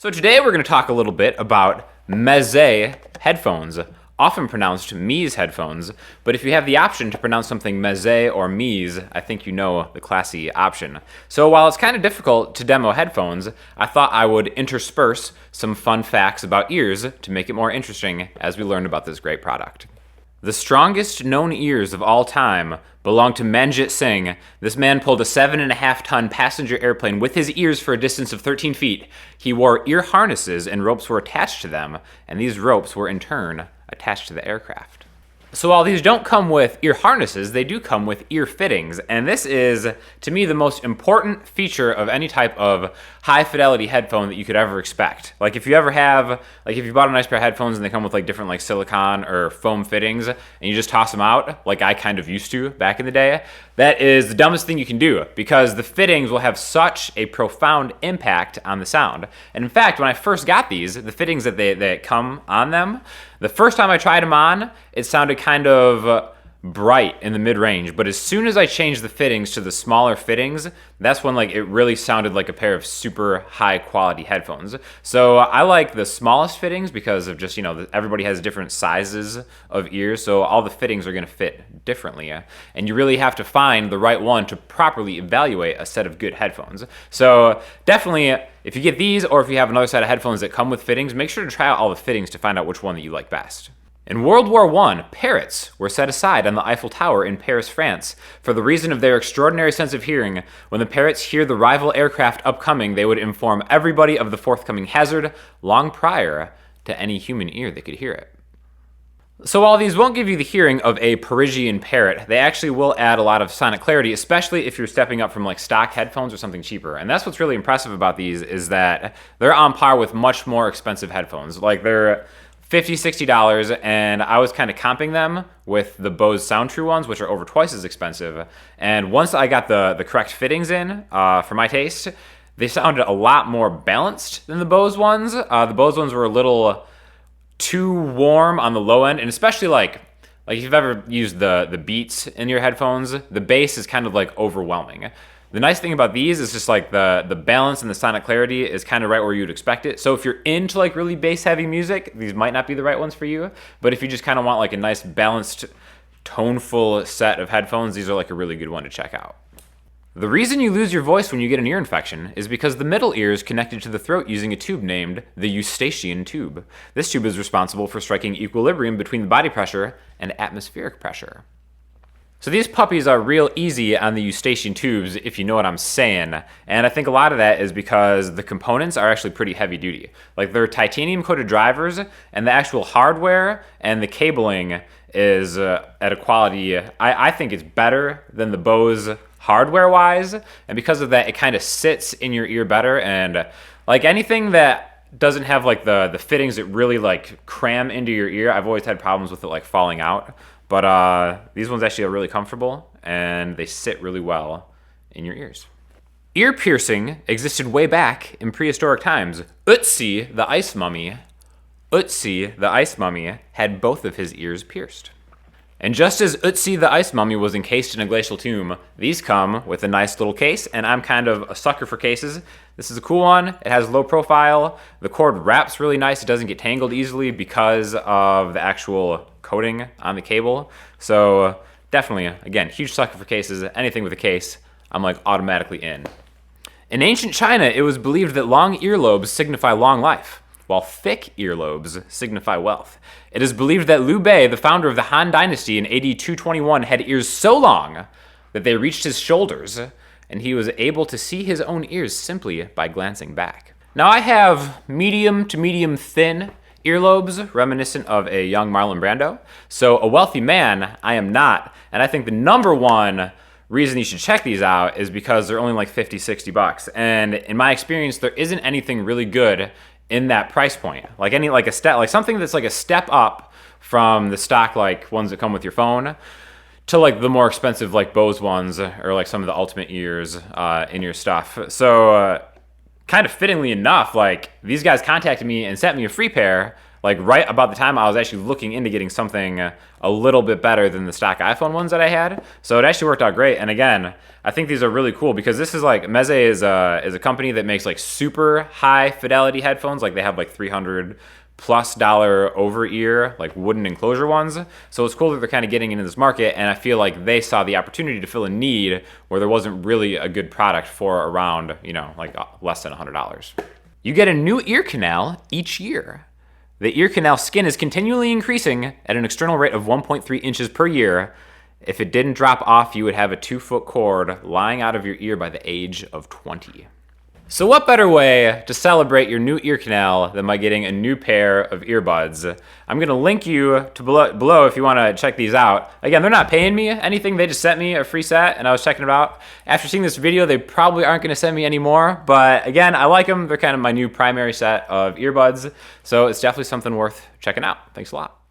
So today we're going to talk a little bit about Meze headphones, often pronounced Meze headphones, but if you have the option to pronounce something Meze or Meze, I think you know the classy option. So while it's kind of difficult to demo headphones, I thought I would intersperse some fun facts about ears to make it more interesting as we learn about this great product. The strongest known ears of all time belong to Manjit Singh. This man pulled a 7.5-ton passenger airplane with his ears for a distance of 13 feet. He wore ear harnesses and ropes were attached to them, and these ropes were in turn attached to the aircraft. So while these don't come with ear harnesses, they do come with ear fittings, and this is, to me, the most important feature of any type of high-fidelity headphone that you could ever expect. Like if you bought a nice pair of headphones and they come with like different like silicone or foam fittings, and you just toss them out, like I kind of used to back in the day, that is the dumbest thing you can do because the fittings will have such a profound impact on the sound. And in fact, when I first got these, the fittings that come on them, the first time I tried them on, it sounded kind of bright in the mid-range, but as soon as I changed the fittings to the smaller fittings, that's when like it really sounded like a pair of super high quality headphones. So I like the smallest fittings because of just, everybody has different sizes of ears, so all the fittings are going to fit differently. And you really have to find the right one to properly evaluate a set of good headphones. So definitely, if you get these or if you have another set of headphones that come with fittings, make sure to try out all the fittings to find out which one that you like best. In World War I, parrots were set aside on the Eiffel Tower in Paris, France, for the reason of their extraordinary sense of hearing. When the parrots hear the rival aircraft upcoming, they would inform everybody of the forthcoming hazard long prior to any human ear that could hear it. So while these won't give you the hearing of a Parisian parrot, they actually will add a lot of sonic clarity, especially if you're stepping up from like stock headphones or something cheaper. And that's what's really impressive about these is that they're on par with much more expensive headphones. Like they're $50, $60, and I was kind of comping them with the Bose SoundTrue ones, which are over twice as expensive. And once I got the correct fittings in for my taste, they sounded a lot more balanced than the Bose ones. The Bose ones were a little too warm on the low end, and especially like if you've ever used the Beats in your headphones, the bass is kind of like overwhelming. The nice thing about these is just like the balance and the sonic clarity is kind of right where you'd expect it. So if you're into like really bass heavy music, these might not be the right ones for you. But if you just kind of want like a nice balanced, toneful set of headphones, these are like a really good one to check out. The reason you lose your voice when you get an ear infection is because the middle ear is connected to the throat using a tube named the Eustachian tube. This tube is responsible for striking equilibrium between the body pressure and atmospheric pressure. So these puppies are real easy on the Eustachian tubes, if you know what I'm saying. And I think a lot of that is because the components are actually pretty heavy duty. Like they're titanium coated drivers, and the actual hardware and the cabling is at a quality, I think it's better than the Bose hardware wise. And because of that, it kind of sits in your ear better. And like anything that doesn't have like the fittings that really like cram into your ear, I've always had problems with it like falling out. But these ones actually are really comfortable, and they sit really well in your ears. Ear piercing existed way back in prehistoric times. Ötzi, the ice mummy, had both of his ears pierced. And just as Ötzi the ice mummy was encased in a glacial tomb, these come with a nice little case, and I'm kind of a sucker for cases. This is a cool one. It has low profile. The cord wraps really nice. It doesn't get tangled easily because of the actual coating on the cable. So definitely, again, huge sucker for cases. Anything with a case, I'm like automatically in. In ancient China, it was believed that long earlobes signify long life, while thick earlobes signify wealth. It is believed that Liu Bei, the founder of the Han Dynasty in AD 221, had ears so long that they reached his shoulders, and he was able to see his own ears simply by glancing back. Now I have medium to medium thin earlobes, reminiscent of a young Marlon Brando. So a wealthy man, I am not, and I think the number one reason you should check these out is because they're only like 50, 60 bucks. And in my experience, there isn't anything really good in that price point. Something that's like a step up from the stock like ones that come with your phone to like the more expensive like Bose ones or like some of the Ultimate ears in your stuff. So kind of fittingly enough, like these guys contacted me and sent me a free pair like right about the time I was actually looking into getting something a little bit better than the stock iPhone ones that I had. So it actually worked out great. And again, I think these are really cool because this is like, Meze is a company that makes like super high fidelity headphones. Like they have like $300+ over ear, like wooden enclosure ones. So it's cool that they're kind of getting into this market, and I feel like they saw the opportunity to fill a need where there wasn't really a good product for around, you know, like less than $100. You get a new ear canal each year. The ear canal skin is continually increasing at an external rate of 1.3 inches per year. If it didn't drop off, you would have a 2-foot cord lying out of your ear by the age of 20. So what better way to celebrate your new ear canal than by getting a new pair of earbuds? I'm gonna link you to below if you wanna check these out. Again, they're not paying me anything, they just sent me a free set and I was checking it out. After seeing this video, they probably aren't gonna send me any more, but again, I like them. They're kind of my new primary set of earbuds, so it's definitely something worth checking out. Thanks a lot.